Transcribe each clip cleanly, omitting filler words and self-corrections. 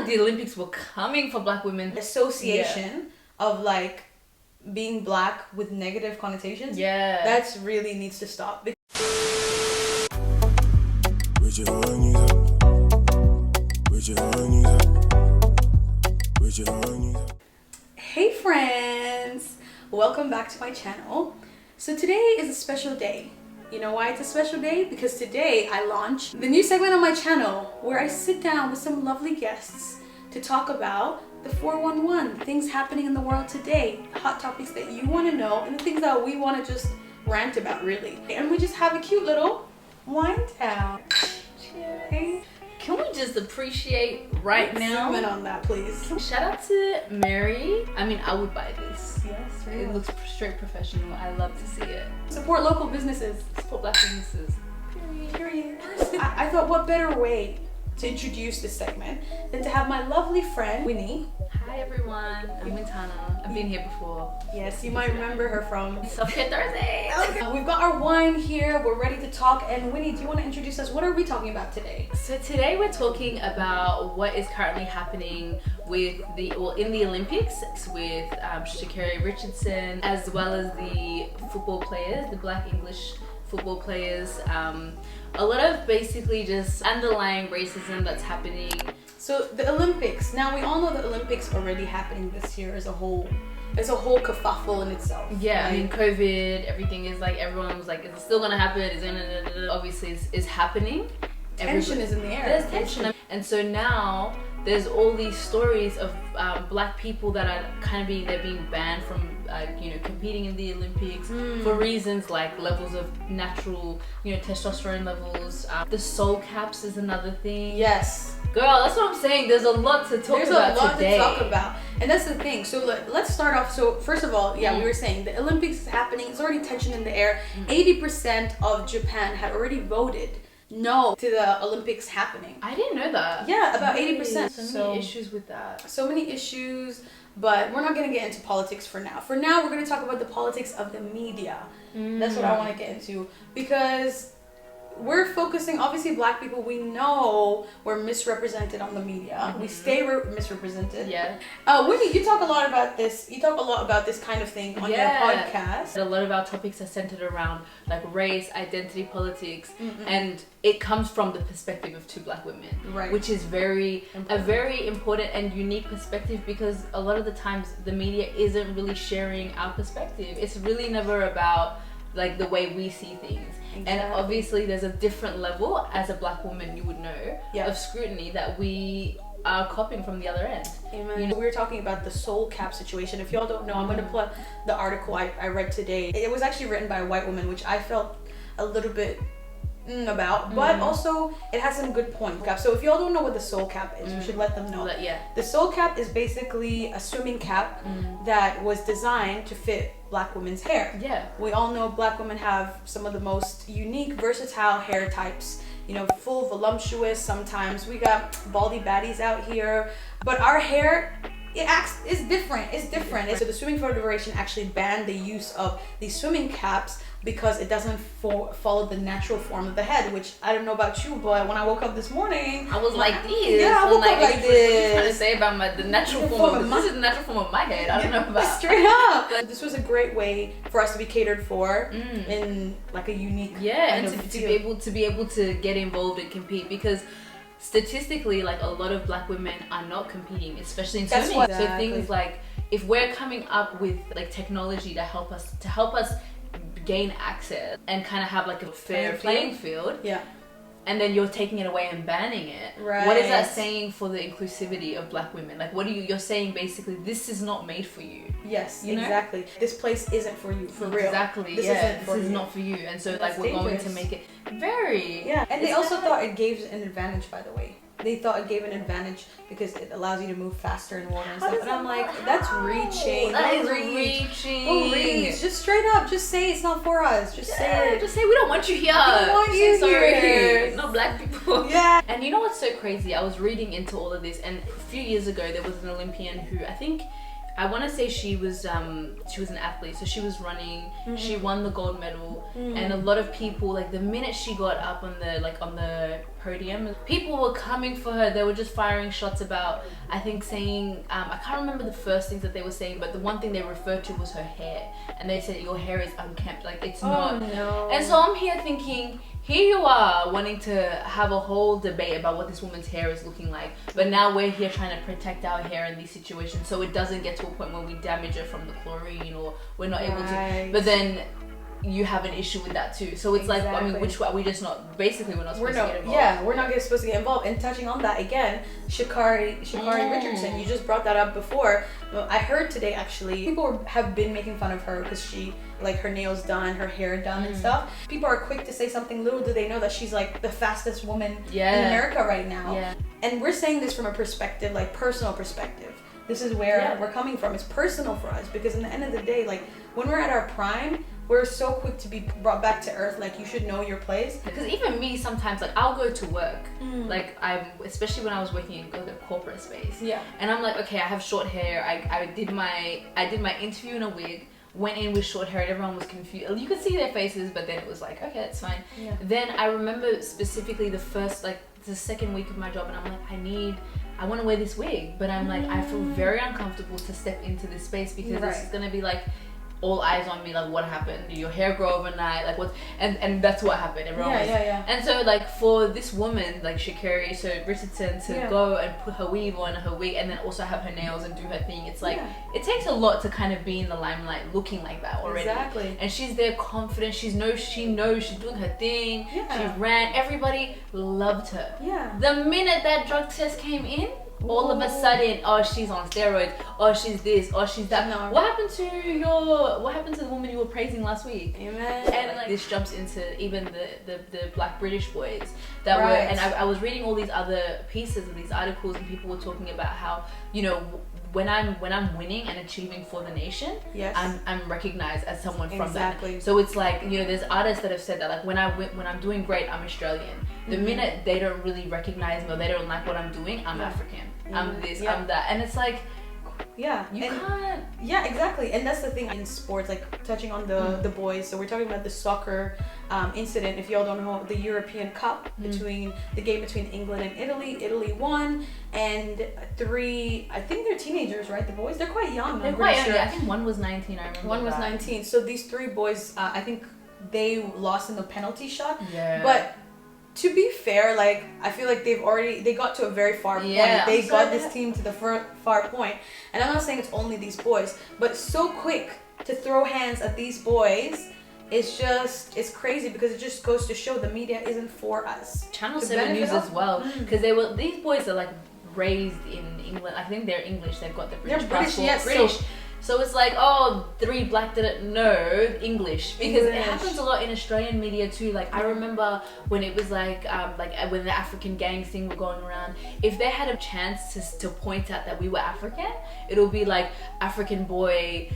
the Olympics were coming for black women. Association of like being black with negative connotations. Yeah. That's really needs to stop. Hey friends! Welcome back to my channel. So today is a special day. You know why it's a special day? Because today I launch the new segment on my channel where I sit down with some lovely guests to talk about the 411, things happening in the world today, hot topics that you want to know, and the things that we want to just rant about, really. And we just have a cute little wine down. Cheers. Can we just appreciate right now? Zoom in on that, please. Shout out to Mary. I mean, I would buy this. Yes, It looks straight professional. I love to see it. Support local businesses. Support black businesses. Period. I thought, what better way to introduce this segment than to have my lovely friend Winnie. Hi everyone, I'm Wintana. I've been here before. Yes, you might remember her from Self-Care Thursday. We've got our wine here, we're ready to talk, and Winnie, do you want to introduce us? What are we talking about today? So today we're talking about what is currently happening with in the Olympics with Sha'Carri Richardson, as well as the football players, the Black English football players. A lot of basically just underlying racism that's happening. So the Olympics, now we all know the Olympics already happening this year as a whole. It's a whole kerfuffle in itself. Yeah, I mean, COVID, everything is like, everyone was like, is it still gonna happen? Is it obviously is happening. Tension is in the air. There's tension. And so now there's all these stories of black people that are they're being banned from competing in the Olympics for reasons like levels of natural testosterone levels. The soul caps is another thing. Yes. Girl, that's what I'm saying. There's a lot to talk about today. There's a lot to talk about. And that's the thing. So let's start off. So first of all, we were saying the Olympics is happening. It's already tension in the air. 80% of Japan had already voted no to the Olympics happening. I didn't know that. Yeah, about 80%. So many issues with that. So many issues, but we're not going to get into politics for now. For now, we're going to talk about the politics of the media. That's what I want to get into, because we're focusing, obviously black people, we know we're misrepresented on the media. We stay misrepresented. Yeah. Winnie, you talk a lot about this. You talk a lot about this kind of thing on your podcast. A lot of our topics are centered around like race, identity politics, and it comes from the perspective of two black women, right? Which is a very important and unique perspective, because a lot of the times the media isn't really sharing our perspective. It's really never about like the way we see things. Exactly. And obviously there's a different level, as a black woman you would know, of scrutiny that we are copying from the other end. Amen. We were talking about the soul cap situation. If y'all don't know, I'm going to put the article I read today. It was actually written by a white woman, which I felt a little bit about, but also it has some good points. So if y'all don't know what the soul cap is, we should let them know. The soul cap is basically a swimming cap that was designed to fit black women's hair. Yeah. We all know black women have some of the most unique, versatile hair types. Full, voluptuous. Sometimes we got baldy baddies out here, but our hair, it's different. So the Swimming Federation actually banned the use of these swimming caps because it doesn't follow the natural form of the head, which I don't know about you, but when I woke up this morning, I was like this. Yeah, I woke up like this. What are you trying to say about the natural form of this is the natural form of my head. I don't know about straight up. This was a great way for us to be catered for in like a unique and to be able to get involved and compete, because statistically, like, a lot of black women are not competing, especially in swimming. So things like, if we're coming up with like technology to help us gain access and kind of have like a fair playing field, and then you're taking it away and banning it, what is that saying for the inclusivity of black women? Like, you're saying basically, this is not made for you. Yes, exactly. This place isn't for you, for real. Exactly. This is not for you. And so like, we're going to make it very and they also thought it gave an advantage, by the way. They thought it gave an advantage because it allows you to move faster in water and stuff. And I'm like, that's reaching. That is reaching. Don't reach. Just straight up, just say it's not for us. Just say it. Just say we don't want you here. We don't want you here. Not black people. Yeah. And you know what's so crazy? I was reading into all of this, and a few years ago there was an Olympian who, I think I want to say she was an athlete, so she was running. She won the gold medal, and a lot of people, like the minute she got up on the podium, people were coming for her. They were just firing shots about, I think, saying I can't remember the first things that they were saying, but the one thing they referred to was her hair, and they said your hair is unkempt, like it's not. No. And so I'm here thinking, here you are wanting to have a whole debate about what this woman's hair is looking like, but now we're here trying to protect our hair in these situations so it doesn't get to a point where we damage it from the chlorine or we're not able to. But then you have an issue with that too. So it's like, I mean, which way are we just not, basically we're not supposed to get involved. Yeah, we're not supposed to get involved. And touching on that again, Sha'Carri Richardson, you just brought that up before. I heard today actually, people have been making fun of her because she, like her nails done, her hair done and stuff. People are quick to say something, little do they know that she's like the fastest woman in America right now. Yeah. And we're saying this from a perspective, like personal perspective. This is where we're coming from. It's personal for us because in the end of the day, like when we're at our prime, we're so quick to be brought back to earth. Like you should know your place. Because even me sometimes, like I'll go to work, like especially when I was working in the corporate space. Yeah. And I'm like, okay, I have short hair. I did my interview in a wig. Went in with short hair and everyone was confused. You could see their faces, but then it was like, okay, that's fine. Yeah. Then I remember specifically the second week of my job, and I'm like, I want to wear this wig, but I'm like, I feel very uncomfortable to step into this space because this is gonna be like all eyes on me, like what happened? Did your hair grow overnight? Like what? And that's what happened. Everyone was, And so like for this woman, like Sha'Carri Richardson to go and put her weave on, her wig, and then also have her nails and do her thing. It's like it takes a lot to kind of be in the limelight, looking like that already. Exactly. And she's there, confident. She knows she's doing her thing. Yeah. She ran. Everybody loved her. Yeah. The minute that drug test came in, all of a sudden, oh, she's on steroids, oh, she's this, oh, she's that. No. What happened to the woman you were praising last week? Amen. And like this jumps into even the Black British boys that were, and I was reading all these other pieces and these articles, and people were talking about how, you know, when I'm winning and achieving for the nation, I'm recognized as someone from that. So it's like, you know, there's artists that have said that, like when I'm doing great, I'm Australian. The minute they don't really recognize me or they don't like what I'm doing, I'm African. I'm this, I'm that. And it's like, you can't. Yeah, exactly. And that's the thing in sports, like touching on the boys. So we're talking about the soccer incident. If y'all don't know, the European Cup between the game between England and Italy. Italy won, and I think they're teenagers, right? The boys, they're quite young. They're quite young. Sure. I think one was 19. I remember. One was 19. So these three boys, I think they lost in the penalty shot. Yeah. But to be fair, like I feel like they got to a very far point. They got this team to the far point. And I'm not saying it's only these boys, but so quick to throw hands at these boys, it's crazy because it just goes to show the media isn't for us. Channel 7 News as well, because these boys are like raised in England. I think they're English. They've got the British passport. Yes, British. So it's like, oh, 3 black didn't know English, because it happens a lot in Australian media too. Like I remember when it was like when the African gangs thing were going around, if they had a chance to point out that we were African, it'll be like African boy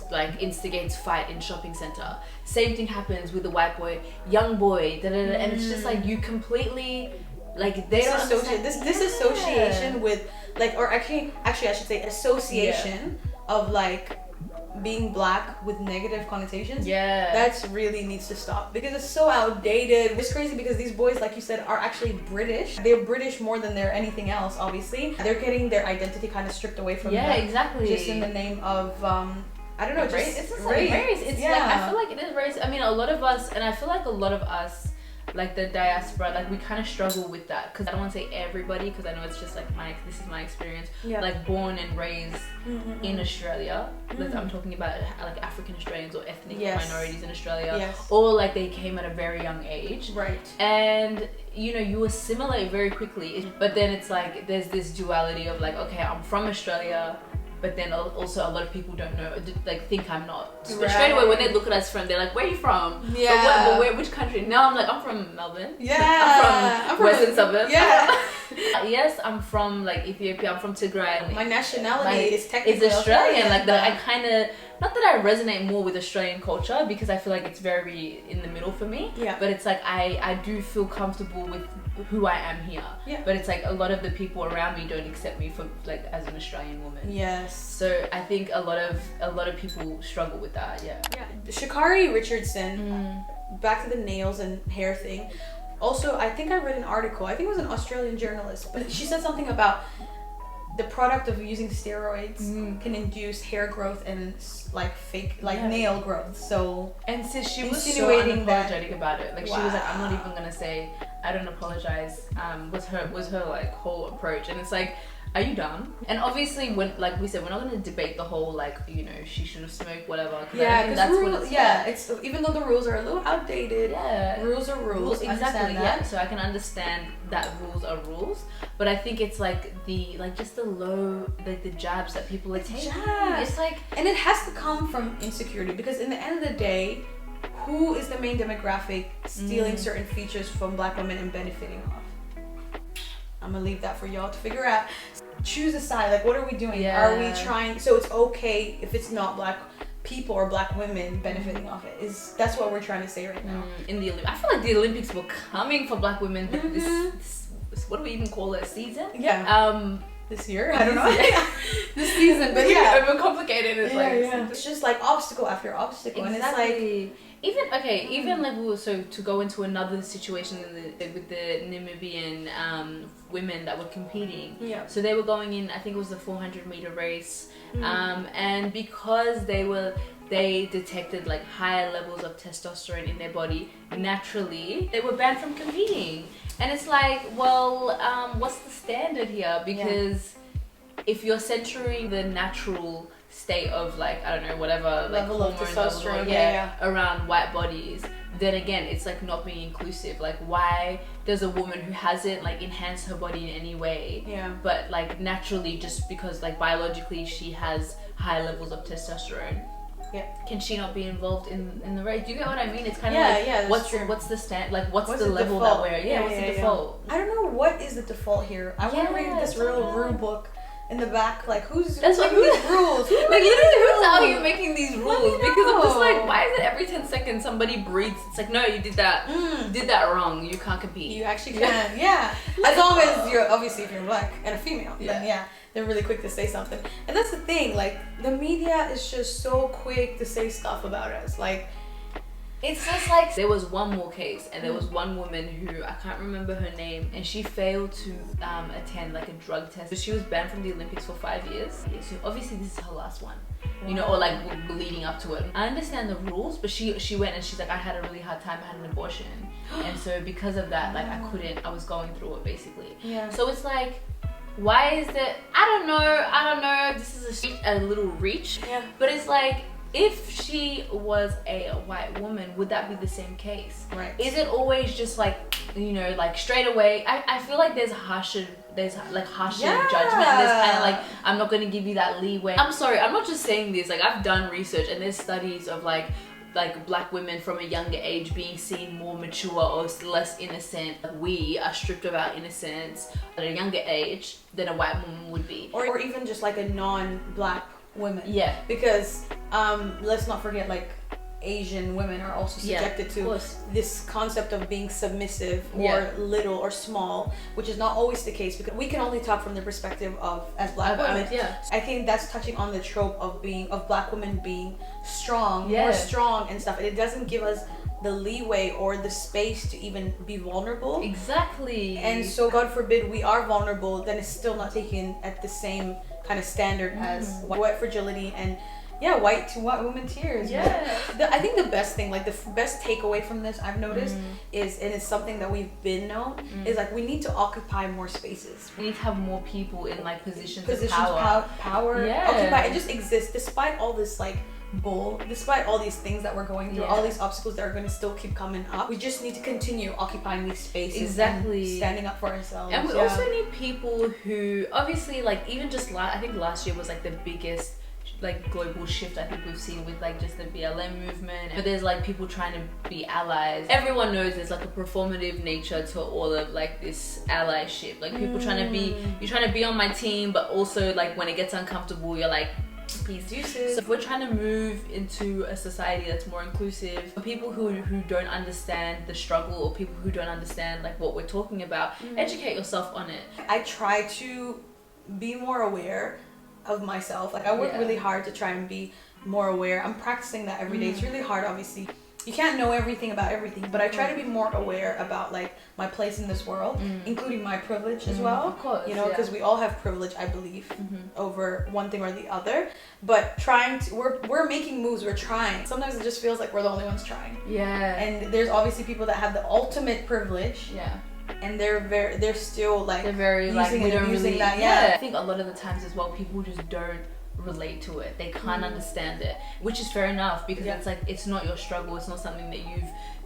like instigates fight in shopping center. Same thing happens with the white boy, young boy, and it's just like you completely like they don't associate this association with like, or actually I should say association of like being black with negative connotations. That's really needs to stop because it's so outdated. It's crazy because these boys, like you said, are actually British. They're British more than they're anything else. Obviously, they're getting their identity kind of stripped away from them. Exactly. Just in the name of I don't know, just race. It's just race. Like race. It's like I feel like it is race. I mean, a lot of us, and I feel like a lot of us, like the diaspora, like we kind of struggle with that, because I don't want to say everybody, because I know it's just like this is my experience, like born and raised in Australia. Like I'm talking about like African Australians or ethnic minorities in Australia, or like they came at a very young age, and you know, you assimilate very quickly, but then it's like there's this duality of like, okay, I'm from Australia, but then also a lot of people don't know, like think I'm not. But straight away when they look at us from, they're like, where are you from? But where, which country? Now I'm like, I'm from Melbourne. I'm from Western Suburbs. Yes, I'm from like Ethiopia. I'm from Tigray. My nationality is technically Australian. Like that, I kind of not that I resonate more with Australian culture because I feel like it's very in the middle for me. Yeah. But it's like I do feel comfortable with who I am here. Yeah. But it's like a lot of the people around me don't accept me for like as an Australian woman. Yes. So I think a lot of people struggle with that. Yeah. Yeah. Sha'Carri Richardson. Back to the nails and hair thing. Also, I think I read an article. I think it was an Australian journalist, but she said something about the product of using steroids can induce hair growth and like fake nail growth. So and so she was so insinuating unapologetic about it. Like she was like, I'm not even gonna say I don't apologize. Was her like whole approach, and it's like, are you dumb? And obviously, when like we said, we're not going to debate the whole like, you know, she should have smoked, whatever. Yeah, because that's what it's it's even though the rules are a little outdated. Yeah, rules are rules. Exactly. Yeah, so I can understand that rules are rules, but I think it's like just the low the jabs that people are taking. It's like, and it has to come from insecurity because in the end of the day, who is the main demographic stealing certain features from Black women and benefiting off? I'm gonna leave that for y'all to figure out. Choose a side. Like, what are we doing? Yeah. Are we trying? So it's okay if it's not Black people or Black women benefiting off it. That's what we're trying to say right now. In the Olympics, I feel like the Olympics were coming for Black women. This what do we even call it? A season? Yeah. This year? I don't know. This season, but yeah, overcomplicated. It's it's just like obstacle after obstacle, exactly. And it's like. Even like so to go into another situation with the Namibian women that were competing. Yeah. So they were going in, I think it was the 400-meter race, and because they detected like higher levels of testosterone in their body naturally, they were banned from competing. And it's like, well, what's the standard here? Because if you're centering the natural state of like, I don't know, whatever level of testosterone around white bodies, then again it's like not being inclusive. Like, why does a woman who hasn't like enhanced her body in any way, but like naturally, just because like biologically she has high levels of testosterone, can she not be involved in the race? Do you get what I mean? It's kind of like what's the stand, like what's the level default? that we're what's the default? I don't know what is the default here. I want to read this real rule book in the back, like who's these rules? Like literally, who's out here making these rules? Because I'm just like, why is it every 10 seconds somebody breathes? It's like, no, you did that. You did that wrong. You can't compete. You actually can. As long as you're obviously if you're Black and a female, then they're really quick to say something. And that's the thing. Like the media is just so quick to say stuff about us. Like. It's just like there was one more case, and there was one woman who I can't remember her name, and she failed to attend like a drug test. So she was banned from the Olympics for 5 years. So obviously this is her last one, you know, or like leading up to it. I understand the rules, but she went and she's like, I had a really hard time. I had an abortion, and so because of that, like I was going through it basically. So it's like, why is that? I don't know. This is a little reach. But it's like, if she was a white woman, would that be the same case? Right. Is it always just like, you know, like straight away? I feel like there's harsher judgment. There's kind of like, I'm not going to give you that leeway. I'm sorry, I'm not just saying this. Like, I've done research, and there's studies of like Black women from a younger age being seen more mature or less innocent. We are stripped of our innocence at a younger age than a white woman would be. Or even just like a non-Black women. Because let's not forget, like, Asian women are also subjected to this concept of being submissive or little or small, which is not always the case, because we can only talk from the perspective of as Black women. I think that's touching on the trope of Black women being strong, more strong and stuff. And it doesn't give us the leeway or the space to even be vulnerable. Exactly. And so God forbid we are vulnerable, then it's still not taken at the same kind of standard as white fragility and white woman tears. I think the best thing, like the best takeaway from this I've noticed is, and it's something that we've been known, is like we need to occupy more spaces. We need to have more people in like positions of power. Occupy and just exist despite all this like despite all these things that we're going through, all these obstacles that are going to still keep coming up. We just need to continue occupying these spaces and standing up for ourselves. And we also need people who obviously, like, even just I think last year was like the biggest like global shift I think we've seen with like just the BLM movement. But there's like people trying to be allies. Everyone knows there's like a performative nature to all of like this allyship. Like people trying to be on my team, but also like when it gets uncomfortable, you're like, Peace. So if we're trying to move into a society that's more inclusive, for people who don't understand the struggle, or people who don't understand like what we're talking about, educate yourself on it. I try to be more aware of myself. Like I work really hard to try and be more aware. I'm practicing that every day. It's really hard, obviously. You can't know everything about everything, but I try to be more aware about like my place in this world, including my privilege as well. Of course, you know, because we all have privilege, I believe, over one thing or the other. But we're making moves. We're trying. Sometimes it just feels like we're the only ones trying. Yeah. And there's obviously people that have the ultimate privilege. Yeah. And they're still like they're very using like we don't really that. Yeah. I think a lot of the times as well, people just don't relate to it. They can't understand it, which is fair enough, because it's like it's not your struggle. It's not something that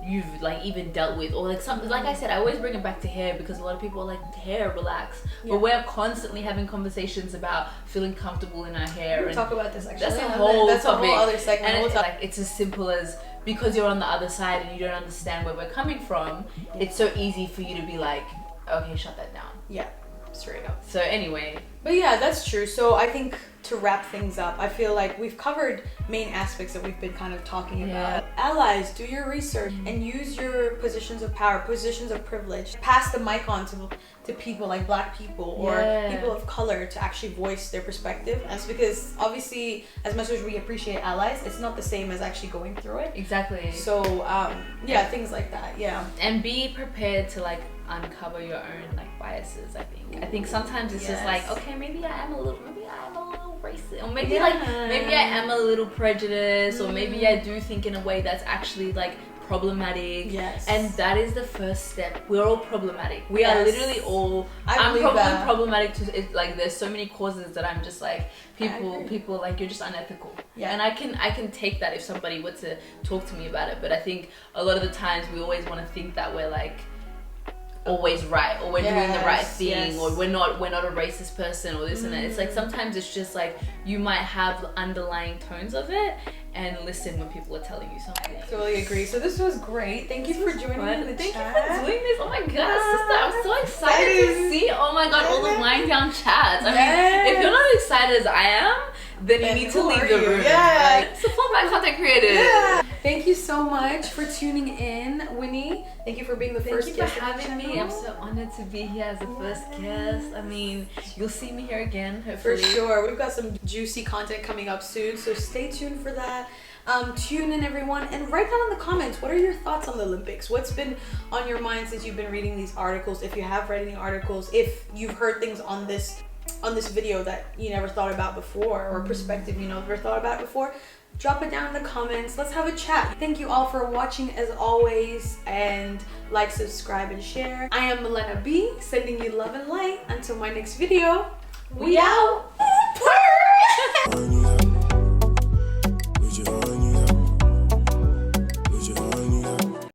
you've like even dealt with, or like something. Like I said, I always bring it back to hair, because a lot of people are like, hair, relax, but we're constantly having conversations about feeling comfortable in our hair. We'll talk about this actually. That's a whole other segment. And it's like it's as simple as, because you're on the other side and you don't understand where we're coming from, it's so easy for you to be like, okay, shut that down. Yeah, straight up. So anyway, but yeah, that's true. So I think to wrap things up, I feel like we've covered main aspects that we've been kind of talking about. Allies, do your research and use your positions of power, positions of privilege. Pass the mic on to people like Black people or people of color to actually voice their perspective. That's because obviously, as much as we appreciate allies, it's not the same as actually going through it. Exactly. So things like that. Yeah. And be prepared to like uncover your own like biases. I think sometimes it's just like, okay, maybe I am a little racist, or maybe maybe I am a little prejudiced, or maybe I do think in a way that's actually like problematic. Yes. And that is the first step. We're all problematic. We are literally all. I'm probably problematic to it. Like there's so many causes that I'm just like people like, you're just unethical. Yeah. And I can take that if somebody were to talk to me about it. But I think a lot of the times we always want to think that we're like always right, or we're doing the right thing, or we're not a racist person, or this and that. It's like sometimes it's just like you might have underlying tones of it, and listen when people are telling you something. I totally agree. So this was great. Thank you for joining me in the chat. Thank you for doing this. Oh my god, sister, I'm so excited to see. Oh my god, all the wind down chats. I mean, if you're not as excited as I am, then you need to leave the room. Yeah. Like, support my content creators. Yeah. Thank you so much for tuning in, Winnie. Thank you for being the first guest. Thank you for having me. I'm so honored to be here as the first guest. I mean, you'll see me here again, hopefully. For sure. We've got some juicy content coming up soon, so stay tuned for that. Tune in, everyone, and write down in the comments, what are your thoughts on the Olympics? What's been on your mind since you've been reading these articles? If you have read any articles, if you've heard things on this video that you never thought about before, or perspective you never thought about before, drop it down in the comments. Let's have a chat. Thank you all for watching as always, and like, subscribe, and share. I am Milena B, sending you love and light. Until my next video, we out.